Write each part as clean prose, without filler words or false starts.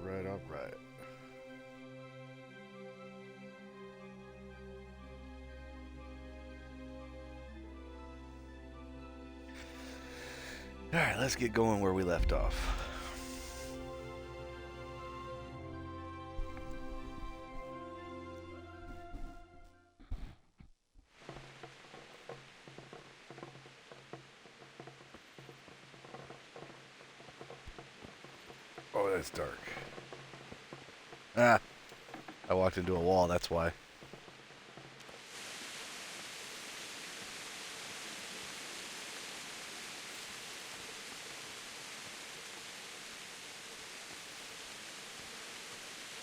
Alright. Alright, let's get going where we left off. Oh, that's dark. Ah, I walked into a wall, that's why.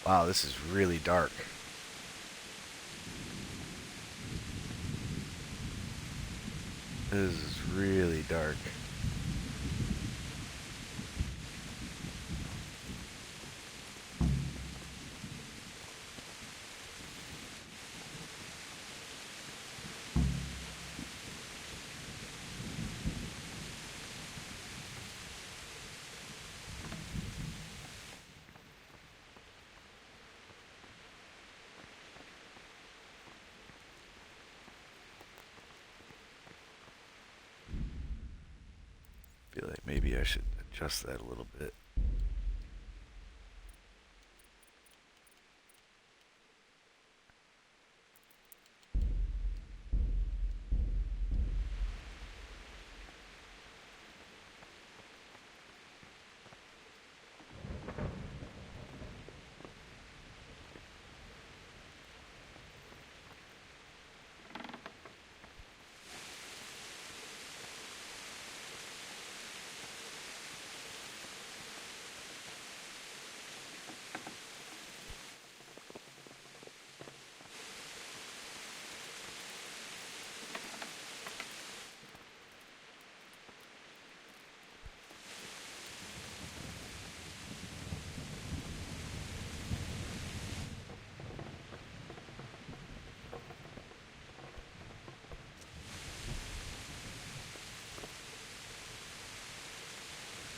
Wow, this is really dark. This is really dark. Feel like maybe I should adjust that a little bit.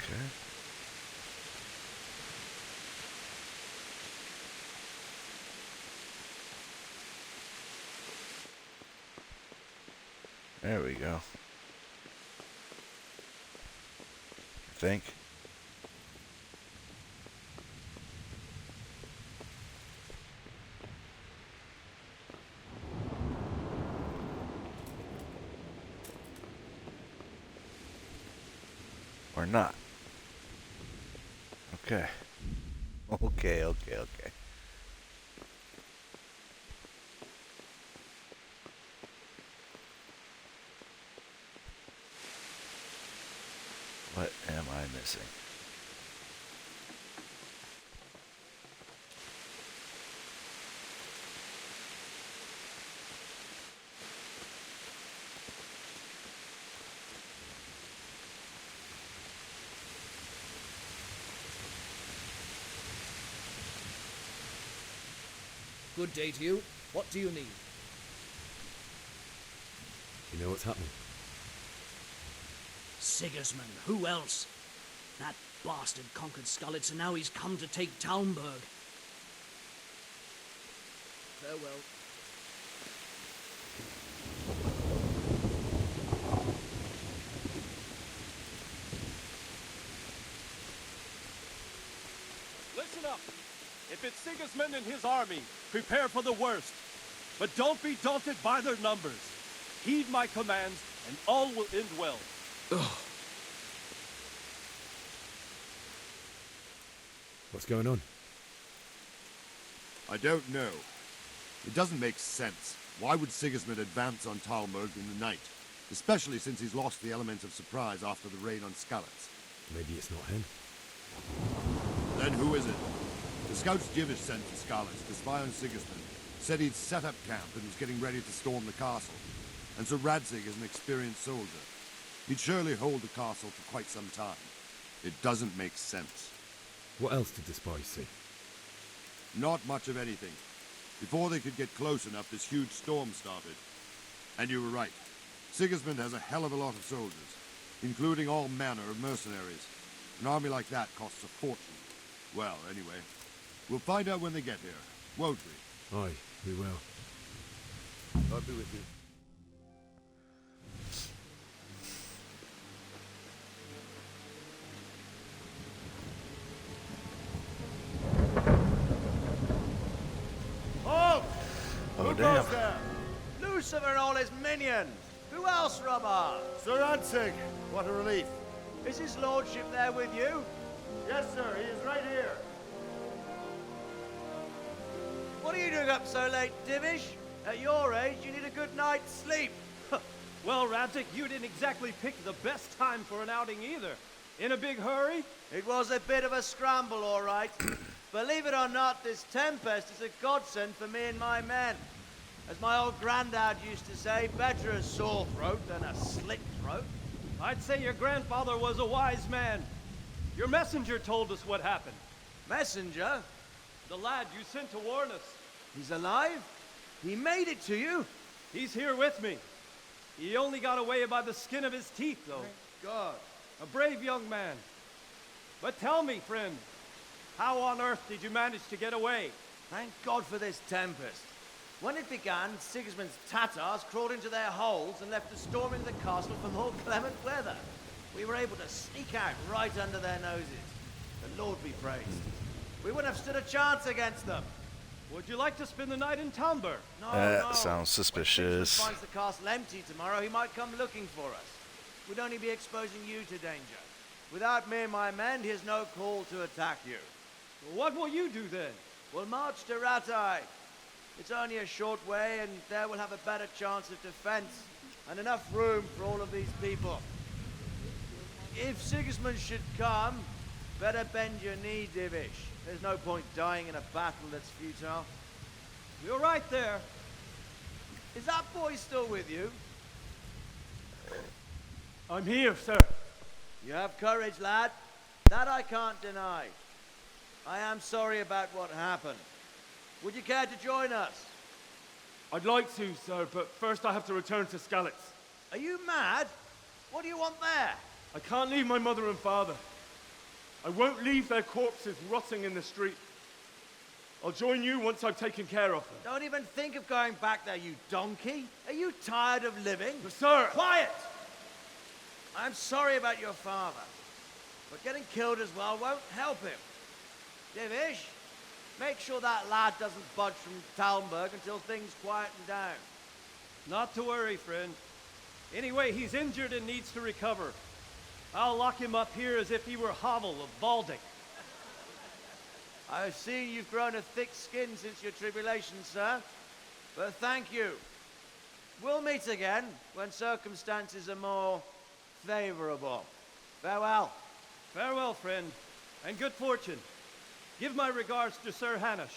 Okay. There we go. I think. Or not. Okay. Okay. What am I missing? Good day to you. What do you need? You know what's happening? Sigismund. Who else? That bastard conquered Skalitz, and now he's come to take Talmberg. Farewell. Listen up. If it's Sigismund and his army, prepare for the worst. But don't be daunted by their numbers. Heed my commands, and all will end well. What's going on? I don't know. It doesn't make sense. Why would Sigismund advance on Talmberg in the night? Especially since he's lost the element of surprise after the raid on Skalitz. Maybe it's not him. Then who is it? The scouts Jivish sent to Skalitz to spy on Sigismund said he'd set up camp and was getting ready to storm the castle. And so Radzig is an experienced soldier. He'd surely hold the castle for quite some time. It doesn't make sense. What else did the spies see? Not much of anything. Before they could get close enough, this huge storm started. And you were right. Sigismund has a hell of a lot of soldiers, including all manner of mercenaries. An army like that costs a fortune. Well, anyway, we'll find out when they get here, won't we? Aye, we will. I'll be with you. Halt! Oh, Who damn. goes there? Lucifer and all his minions! Who else, Robber? Sir Ansig, what a relief. Is his lordship there with you? Yes, sir, he is right here. What are you doing up so late, Divish? At your age, you need a good night's sleep. Well, Radzik, you didn't exactly pick the best time for an outing either. In a big hurry? It was a bit of a scramble, all right. Believe it or not, this tempest is a godsend for me and my men. As my old granddad used to say, better a sore throat than a slit throat. I'd say your grandfather was a wise man. Your messenger told us what happened. Messenger? The lad you sent to warn us. He's alive? He made it to you? He's here with me. He only got away by the skin of his teeth, though. Thank God. A brave young man. But tell me, friend, how on earth did you manage to get away? Thank God for this tempest. When it began, Sigismund's Tatars crawled into their holes and left us storming the castle for more clement weather. We were able to sneak out right under their noses. The Lord be praised. We wouldn't have stood a chance against them. Would you like to spend the night in Talmberg? No, That no. sounds suspicious. When Sigismund finds the castle empty tomorrow, he might come looking for us. We'd only be exposing you to danger. Without me and my men, he has no call to attack you. What will you do then? We'll march to Ratai. It's only a short way, and there we'll have a better chance of defense and enough room for all of these people. If Sigismund should come, better bend your knee, Divish. There's no point dying in a battle that's futile. You're right there. Is that boy still with you? I'm here, sir. You have courage, lad. That I can't deny. I am sorry about what happened. Would you care to join us? I'd like to, sir, but first I have to return to Skalitz. Are you mad? What do you want there? I can't leave my mother and father. I won't leave their corpses rotting in the street. I'll join you once I've taken care of them. Don't even think of going back there, you donkey. Are you tired of living? But sir! Quiet! I'm sorry about your father, but getting killed as well won't help him. Divish, make sure that lad doesn't budge from Talmberg until things quieten down. Not to worry, friend. Anyway, he's injured and needs to recover. I'll lock him up here as if he were Havel of Baldic. I've seen you've grown a thick skin since your tribulation, sir. But thank you. We'll meet again when circumstances are more favorable. Farewell. Farewell, friend, and good fortune. Give my regards to Sir Hanush.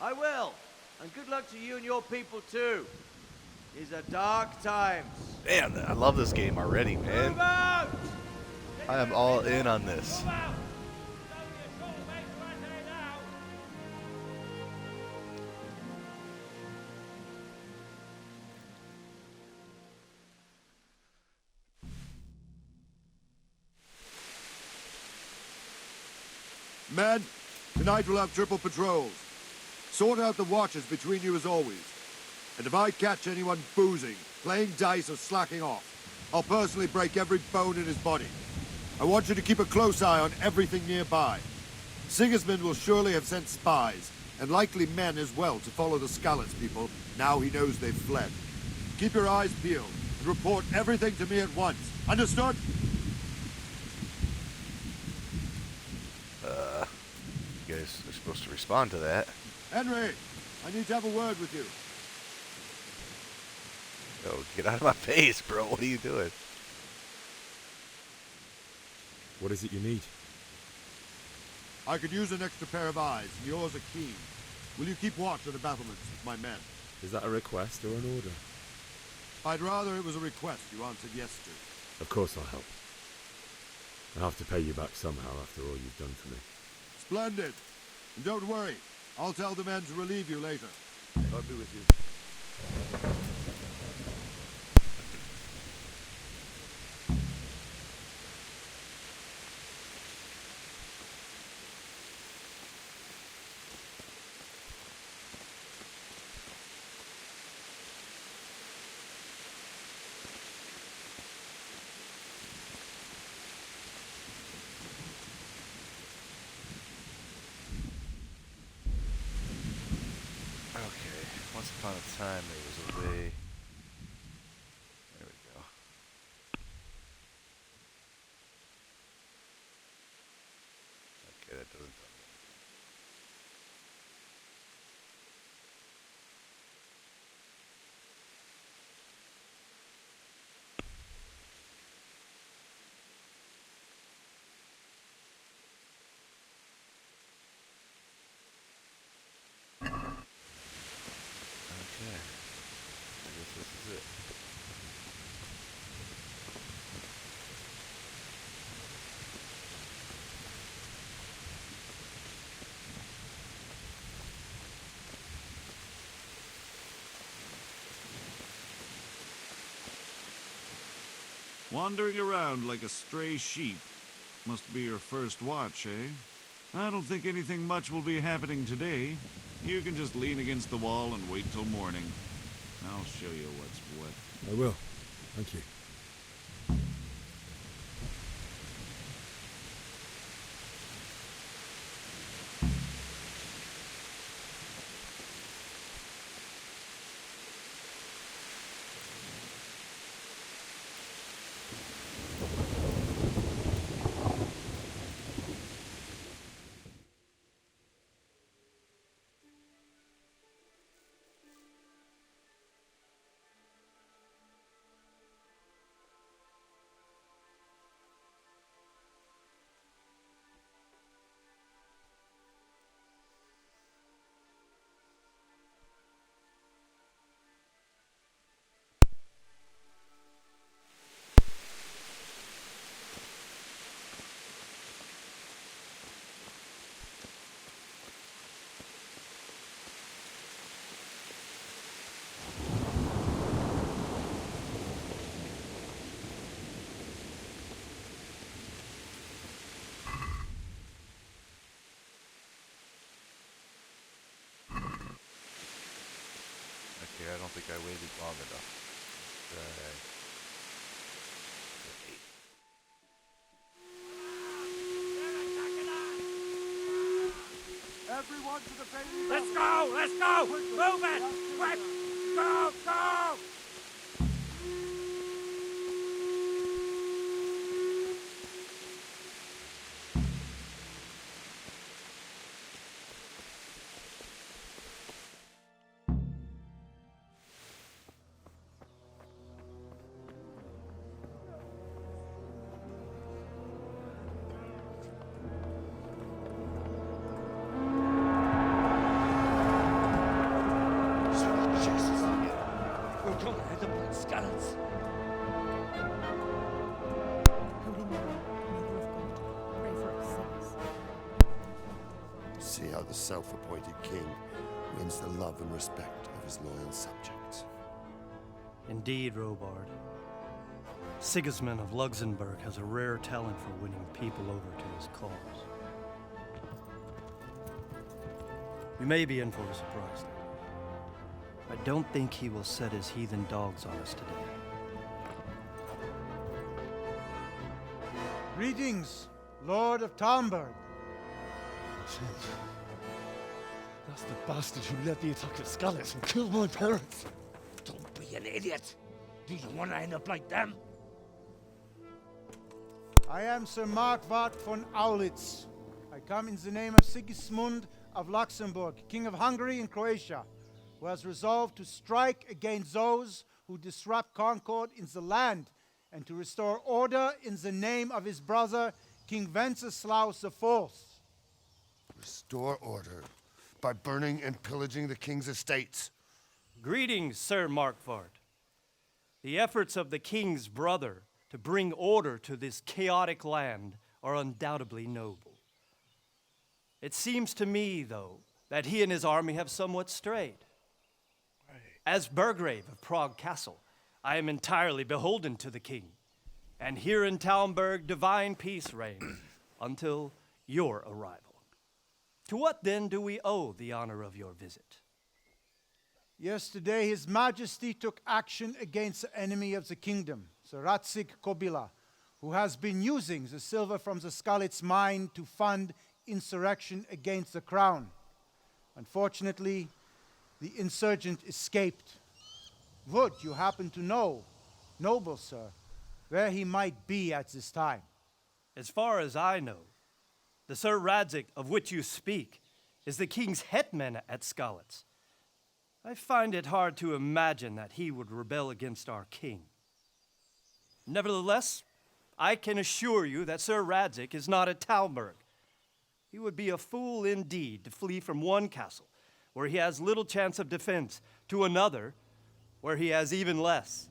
I will. And good luck to you and your people, too. These are dark times. Man, I love this game already, man. Move out! I am all in on this. Move out! It's only a short way to Rattay now. Men, tonight we'll have triple patrols. Sort out the watches between you as always. And if I catch anyone boozing, playing dice or slacking off, I'll personally break every bone in his body. I want you to keep a close eye on everything nearby. Sigismund will surely have sent spies, and likely men as well, to follow the Skalitz people, now he knows they've fled. Keep your eyes peeled, and report everything to me at once. Understood? You guys are supposed to respond to that. Henry, I need to have a word with you. Oh, get out of my face, bro. What are you doing? What is it you need? I could use an extra pair of eyes, and yours are keen. Will you keep watch on the battlements with my men? Is that a request or an order? I'd rather it was a request you answered yes to. Of course I'll help. I'll have to pay you back somehow after all you've done for me. Splendid. And don't worry, I'll tell the men to relieve you later. I'll be with you. upon a time there was a way. There we go. Okay, that doesn't tell me. Okay. I guess this is it. Wandering around like a stray sheep. Must be your first watch, eh? I don't think anything much will be happening today. You can just lean against the wall and wait till morning. I'll show you what's what. I will. Thank you. Okay, I don't think I waited long enough. Everyone to the baby. Let's go! Let's go! Move it! Quick! Go! Go! See how the self-appointed king wins the love and respect of his loyal subjects. Indeed, Robard. Sigismund of Luxembourg has a rare talent for winning people over to his cause. We may be in for a surprise, though. I don't think he will set his heathen dogs on us today. Greetings, Lord of Talmberg. That's the bastard who led the attack at Scalis and killed my parents. Don't be an idiot. Do you want to end up like them? I am Sir Markwart von Aulitz. I come in the name of Sigismund of Luxembourg, King of Hungary and Croatia, who has resolved to strike against those who disrupt concord in the land and to restore order in the name of his brother, King Wenceslaus IV. Restore order by burning and pillaging the king's estates. Greetings, Sir Markwart. The efforts of the king's brother to bring order to this chaotic land are undoubtedly noble. It seems to me, though, that he and his army have somewhat strayed. As Burgrave of Prague Castle, I am entirely beholden to the king, and here in Talmberg divine peace reigns until your arrival. To what then do we owe the honor of your visit? Yesterday, His Majesty took action against the enemy of the kingdom, Sir Radzig Kobyla, who has been using the silver from the Skalitz mine to fund insurrection against the crown. Unfortunately, the insurgent escaped. Would you happen to know, noble sir, where he might be at this time? As far as I know, the Sir Radzig of which you speak is the king's hetman at Skalitz. I find it hard to imagine that he would rebel against our king. Nevertheless, I can assure you that Sir Radzig is not at Talmberg. He would be a fool indeed to flee from one castle, where he has little chance of defense, to another, where he has even less.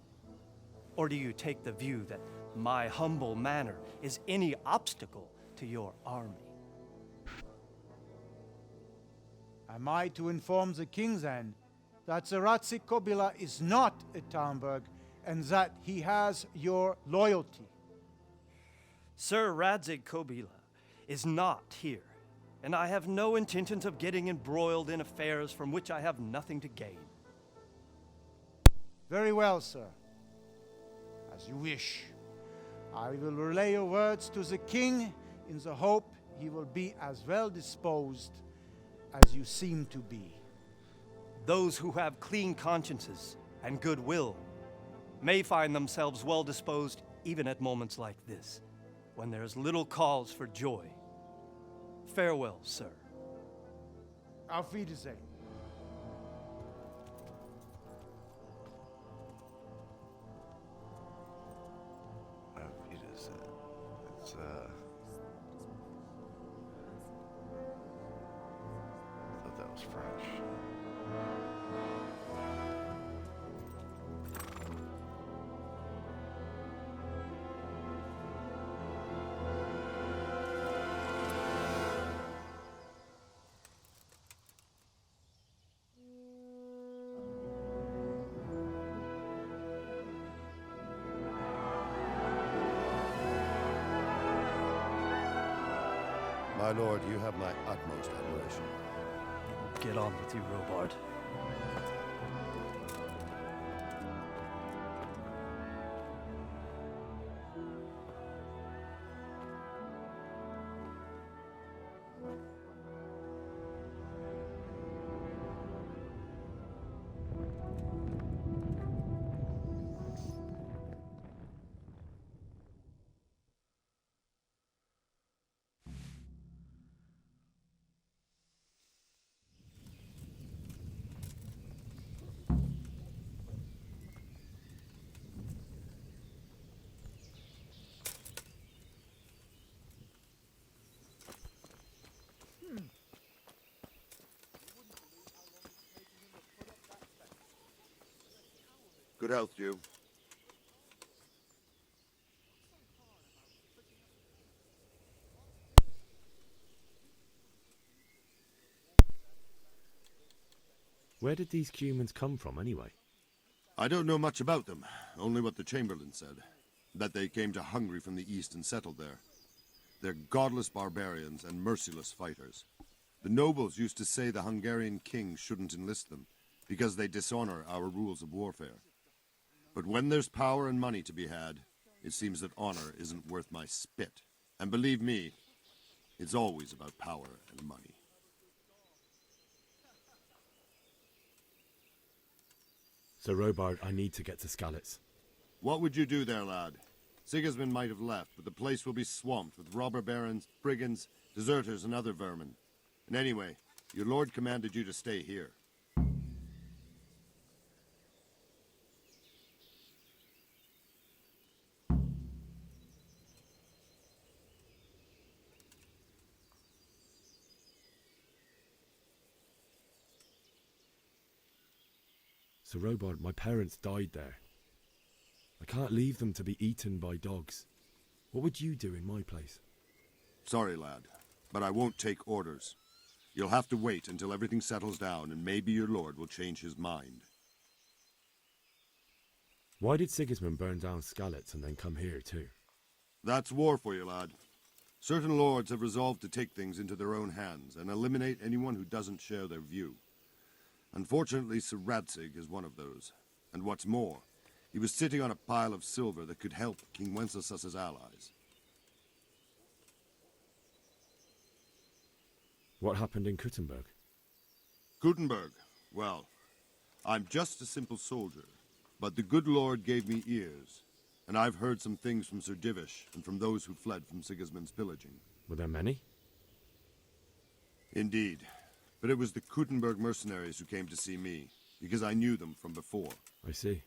Or do you take the view that my humble manner is any obstacle to your army? Am I to inform the king then that Sir Radzig Kobyla is not at Talmberg and that he has your loyalty? Sir Radzig Kobyla is not here, and I have no intentions of getting embroiled in affairs from which I have nothing to gain. Very well, sir. As you wish. I will relay your words to the king in the hope he will be as well disposed as you seem to be. Those who have clean consciences and goodwill may find themselves well disposed even at moments like this, when there is little cause for joy. Farewell, sir. Auf Wiedersehen. It's I thought that was French. My lord, you have my utmost admiration. Get on with you, Robard. Good health, Jew. Where did these humans come from, anyway? I don't know much about them, only what the Chamberlain said. That they came to Hungary from the east and settled there. They're godless barbarians and merciless fighters. The nobles used to say the Hungarian king shouldn't enlist them, because they dishonor our rules of warfare. But when there's power and money to be had, it seems that honor isn't worth my spit. And believe me, it's always about power and money. So, Robard, I need to get to Skalitz. What would you do there, lad? Sigismund might have left, but the place will be swamped with robber barons, brigands, deserters, and other vermin. And anyway, your lord commanded you to stay here. So, Robard, my parents died there. I can't leave them to be eaten by dogs. What would you do in my place? Sorry, lad, but I won't take orders. You'll have to wait until everything settles down, and maybe your lord will change his mind. Why did Sigismund burn down Skalitz and then come here, too? That's war for you, lad. Certain lords have resolved to take things into their own hands and eliminate anyone who doesn't share their view. Unfortunately, Sir Radzig is one of those. And what's more, he was sitting on a pile of silver that could help King Wenceslaus's allies. What happened in Kuttenberg? Gutenberg, well, I'm just a simple soldier, but the good Lord gave me ears, and I've heard some things from Sir Divish and from those who fled from Sigismund's pillaging. Were there many? Indeed, but it was the Kuttenberg mercenaries who came to see me, because I knew them from before. I see.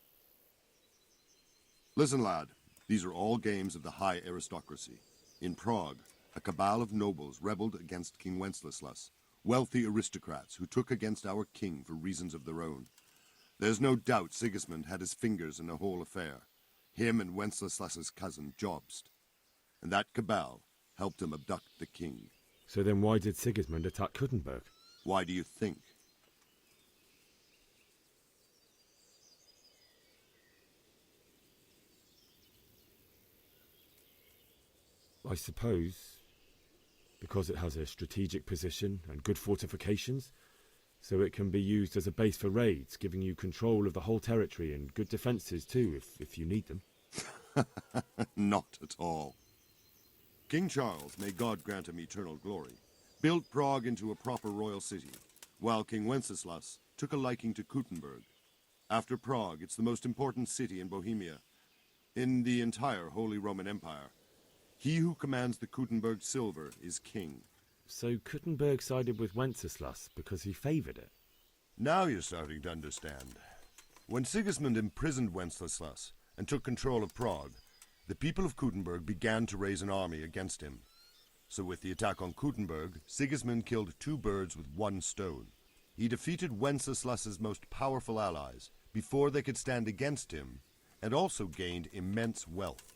Listen, lad, these are all games of the high aristocracy. In Prague, a cabal of nobles rebelled against King Wenceslas, wealthy aristocrats who took against our king for reasons of their own. There's no doubt Sigismund had his fingers in the whole affair, him and Wenceslas's cousin Jobst. And that cabal helped him abduct the king. So then why did Sigismund attack Kuttenberg? Why do you think? I suppose because it has a strategic position and good fortifications, so it can be used as a base for raids, giving you control of the whole territory and good defences too, if you need them. Not at all. King Charles, may God grant him eternal glory, built Prague into a proper royal city, while King Wenceslas took a liking to Kuttenberg. After Prague, it's the most important city in Bohemia, in the entire Holy Roman Empire. He who commands the Kuttenberg silver is king. So Kuttenberg sided with Wenceslas because he favoured it? Now you're starting to understand. When Sigismund imprisoned Wenceslas and took control of Prague, the people of Kuttenberg began to raise an army against him. So with the attack on Kuttenberg, Sigismund killed two birds with one stone. He defeated Wenceslas's most powerful allies before they could stand against him, and also gained immense wealth.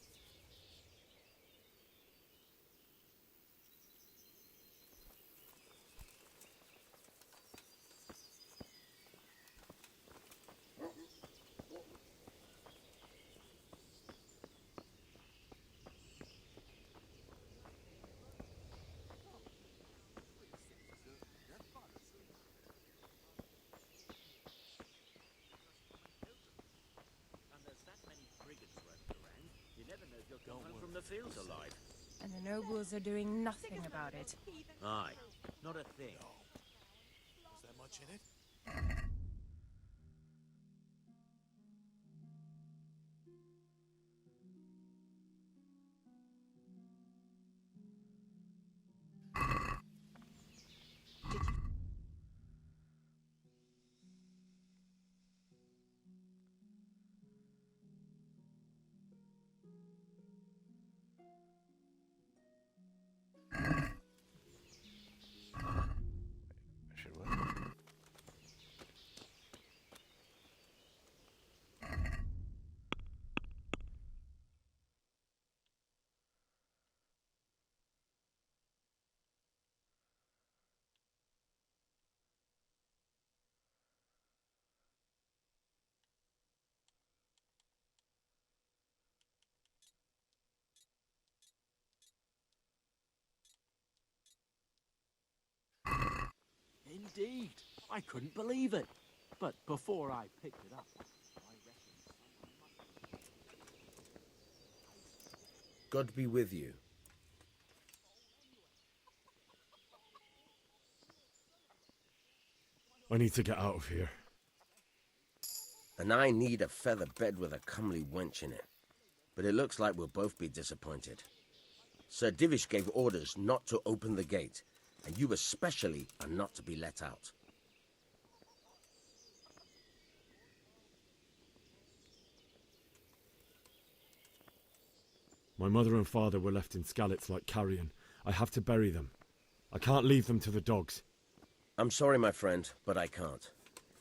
From the fields alive. And the nobles are doing nothing about it. Aye, not a thing. Is there much in it? Should we? Indeed. I couldn't believe it. But before I picked it up, I reckoned God be with you. I need to get out of here. And I need a feather bed with a comely wench in it. But it looks like we'll both be disappointed. Sir Divish gave orders not to open the gate, and you especially are not to be let out. My mother and father were left in Skalitz like carrion. I have to bury them. I can't leave them to the dogs. I'm sorry, my friend, but I can't.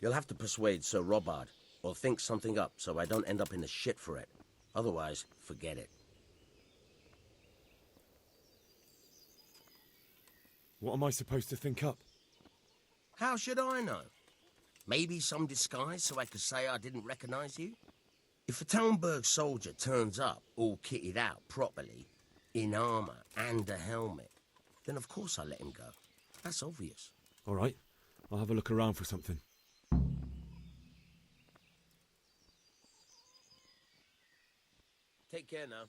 You'll have to persuade Sir Robard, or think something up so I don't end up in the shit for it. Otherwise, forget it. What am I supposed to think up? How should I know? Maybe some disguise so I could say I didn't recognize you? If a Talmberg soldier turns up all kitted out properly, in armor and a helmet, then of course I let him go. That's obvious. All right, I'll have a look around for something. Take care now.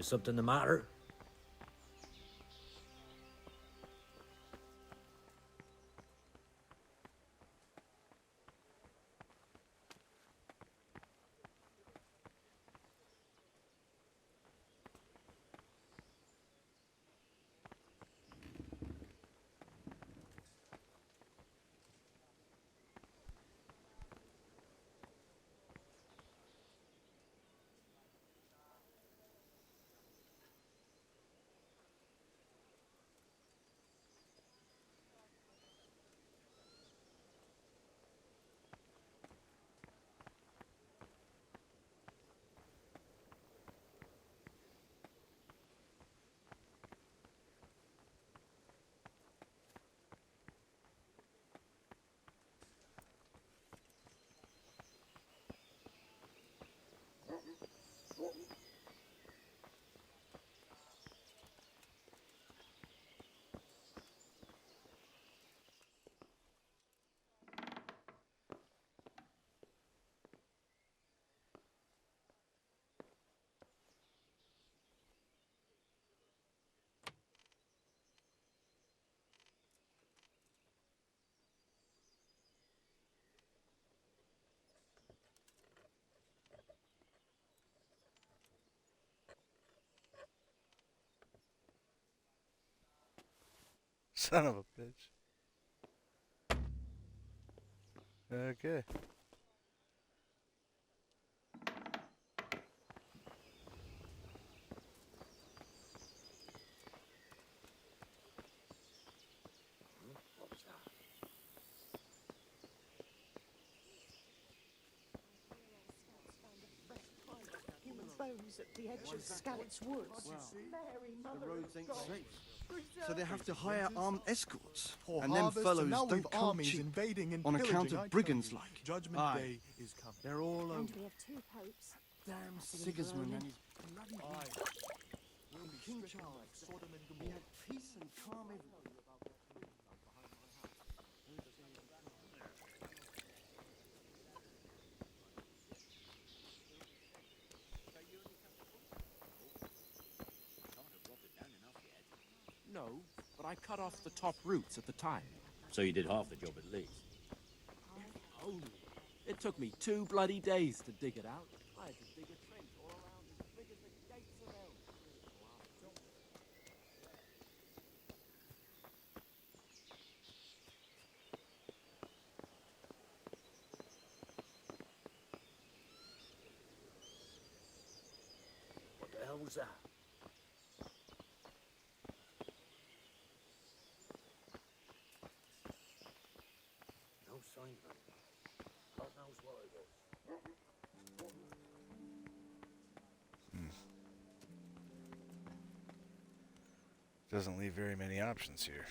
something the matter? Son of a bitch. Okay. What was that? Human bones at the edge of Scallops Woods. Mary, Mother The roads of ain't God. safe. Preserve So they have to hire armed escorts. Poor And them harvest, fellows and now don't we've come armies cheap invading and on account pillaging, I of tell brigands you. like. Judgment Aye. Day is coming. They're all over. And we have two popes. Damn Sigismund and his bloody King Charles. He had peace and calm everywhere. No, but I cut off the top roots at the time. So you did half the job at least. Only. It took me 2 bloody days to dig it out. I had to dig a trench all around as big as the gates of hell. What the hell was that? No sign of it. God knows what it was. Doesn't leave very many options here.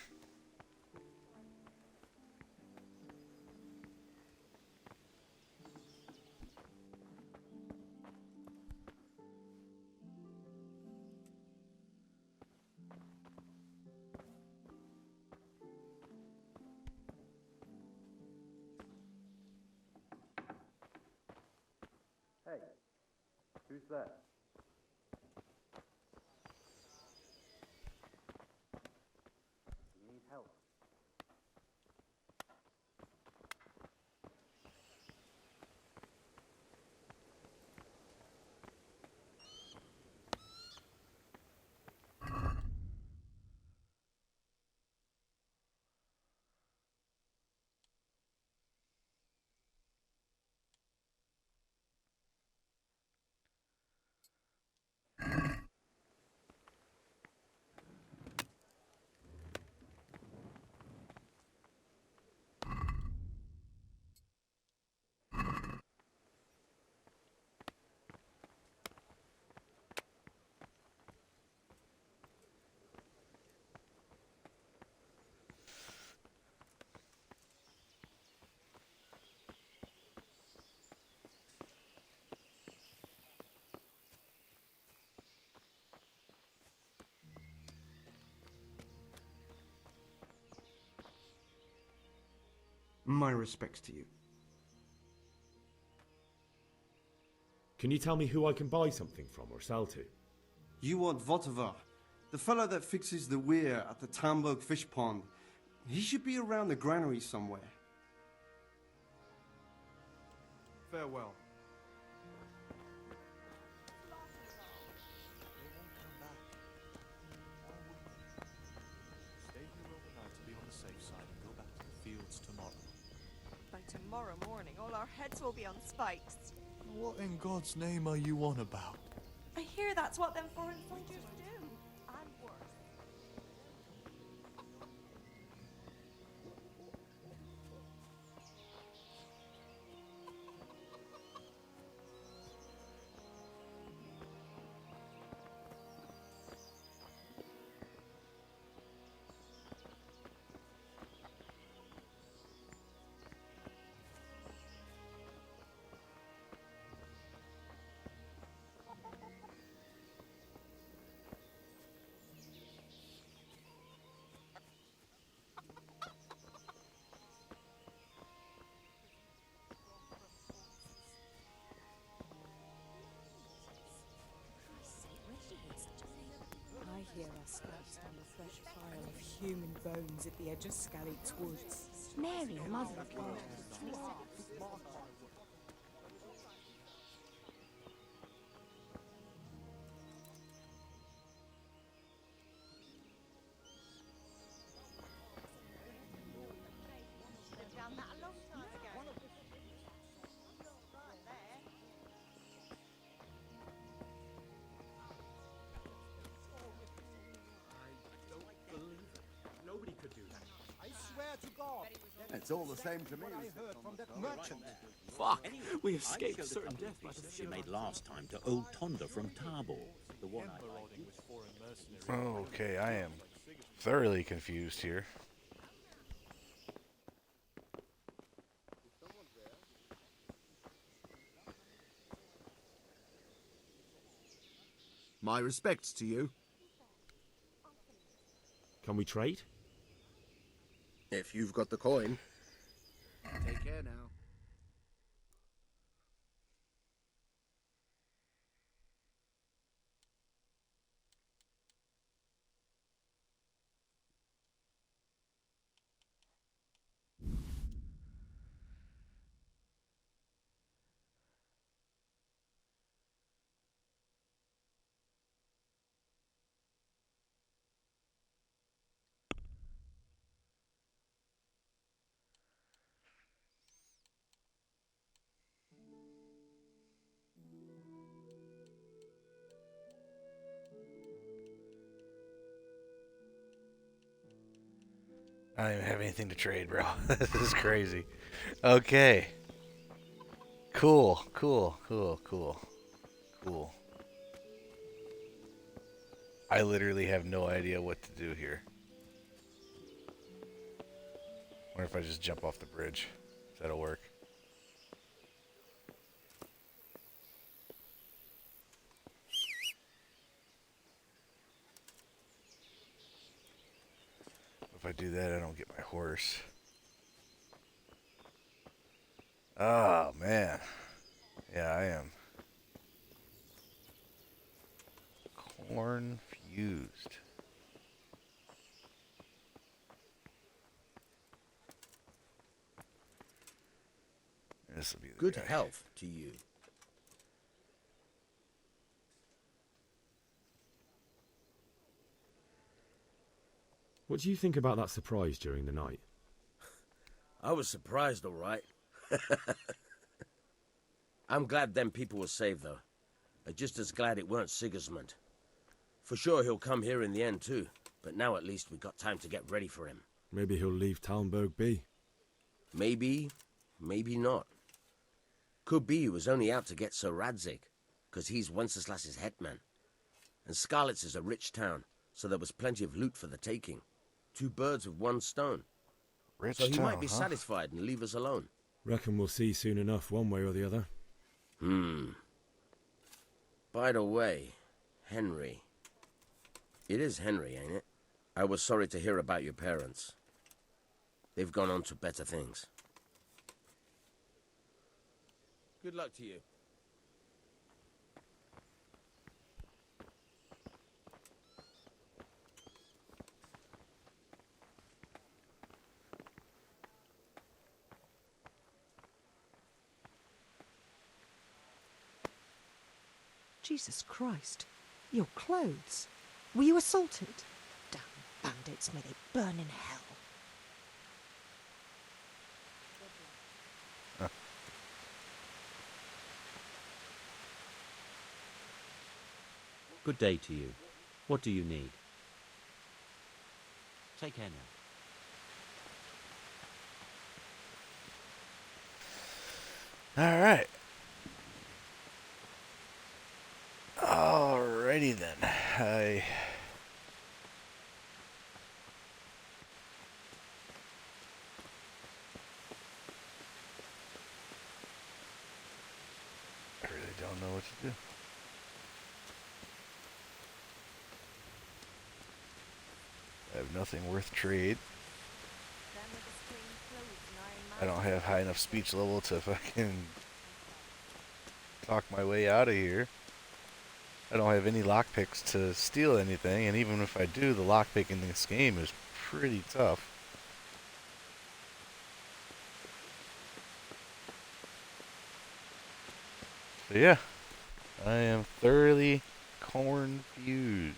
Hey, who's there? You need help? My respects to you. Can you tell me who I can buy something from or sell to? You want Votovar, the fellow that fixes the weir at the Tamburg fish pond. He should be around the granary somewhere. Farewell. Stay here overnight to be on the safe side and go back to the fields tomorrow. By tomorrow morning, all our heads will be on spikes. What in God's name are you on about? I hear that's what them foreign fighters do. And worse. I hear us scouts stand a fresh pile of human bones at the edge of Scalit's woods. Mary, mother of God. Done that a long time ago. Right there. Nobody could do that. I swear to God. It's all the same to me. What I heard from that merchant. Fuck! We escaped certain death by the She made last time to old Tonda from Tabor, the one I Okay, I am thoroughly confused here. My respects to you. Can we trade? If you've got the coin. Take care now. I don't even have anything to trade, bro. This is crazy. Okay. Cool. I literally have no idea what to do here. Wonder if I just jump off the bridge. If that'll work. If I do that, I don't get my horse. Oh, man. Yeah, I am confused. This will be the Good guy. health to you. What do you think about that surprise during the night? I was surprised, all right. I'm glad them people were saved, though. I'm just as glad it weren't Sigismund. For sure he'll come here in the end, too. But now at least we got time to get ready for him. Maybe he'll leave Talmberg be. Maybe, maybe not. Could be he was only out to get Sir Radzig, 'cause he's Wenceslas's hetman. And Skalitz is a rich town, so there was plenty of loot for the taking. 2 birds with 1 stone. Rich so he town, might be huh? satisfied and leave us alone. Reckon we'll see soon enough, one way or the other. By the way, Henry. It is Henry, ain't it? I was sorry to hear about your parents. They've gone on to better things. Good luck to you. Jesus Christ. Your clothes. Were you assaulted? Damn bandits, may they burn in hell. Good day to you. What do you need? Take care now. All right. Alrighty then. I really don't know what to do. I have nothing worth trade. I don't have high enough speech level to fucking talk my way out of here. I don't have any lockpicks to steal anything, and even if I do, the lockpick in this game is pretty tough. So yeah, I am thoroughly confused.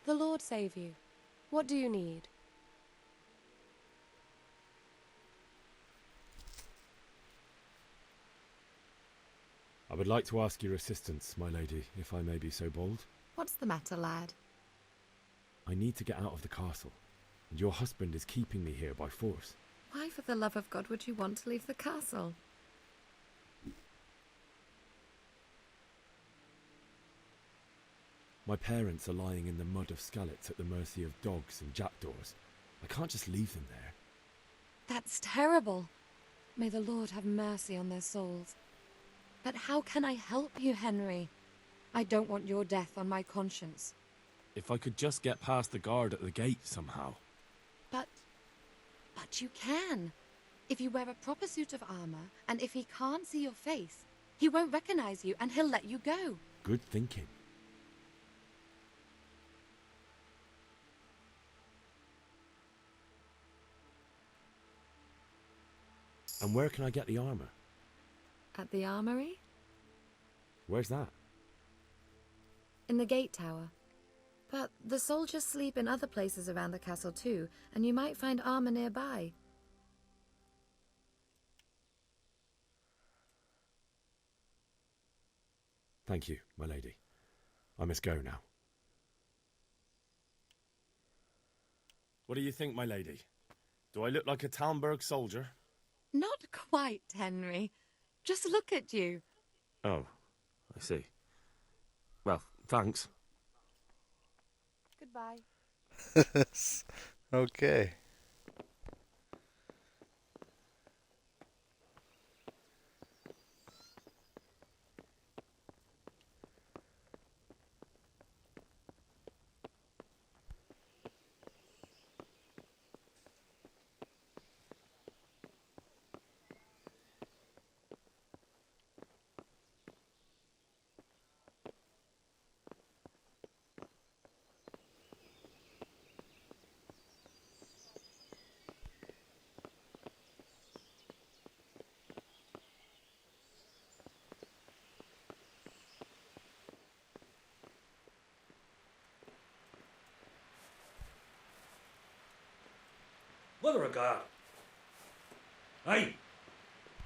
The Lord save you. What do you need? I would like to ask your assistance, my lady, if I may be so bold. What's the matter, lad? I need to get out of the castle, and your husband is keeping me here by force. Why, for the love of God, would you want to leave the castle? My parents are lying in the mud of Skalitz at the mercy of dogs and jackdaws. I can't just leave them there. That's terrible. May the Lord have mercy on their souls. But how can I help you, Henry? I don't want your death on my conscience. If I could just get past the guard at the gate somehow. But you can. If you wear a proper suit of armor, and if he can't see your face, he won't recognize you and he'll let you go. Good thinking. And where can I get the armor? At the armory? Where's that? In the gate tower. But the soldiers sleep in other places around the castle too, and you might find armor nearby. Thank you, my lady. I must go now. What do you think, my lady? Do I look like a Talmberg soldier? Not quite, Henry. Just look at you. Oh, I see. Well, thanks. Goodbye. Okay. Mother of God. Hey!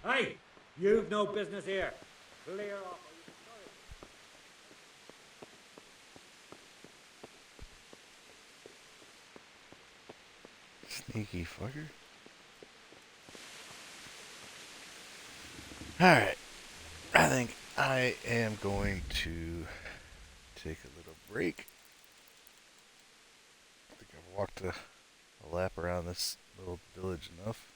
Hey! You've no business here. Clear off. Sneaky fucker. Alright. I think I am going to take a little break. I think I've walked a lap around this little village enough.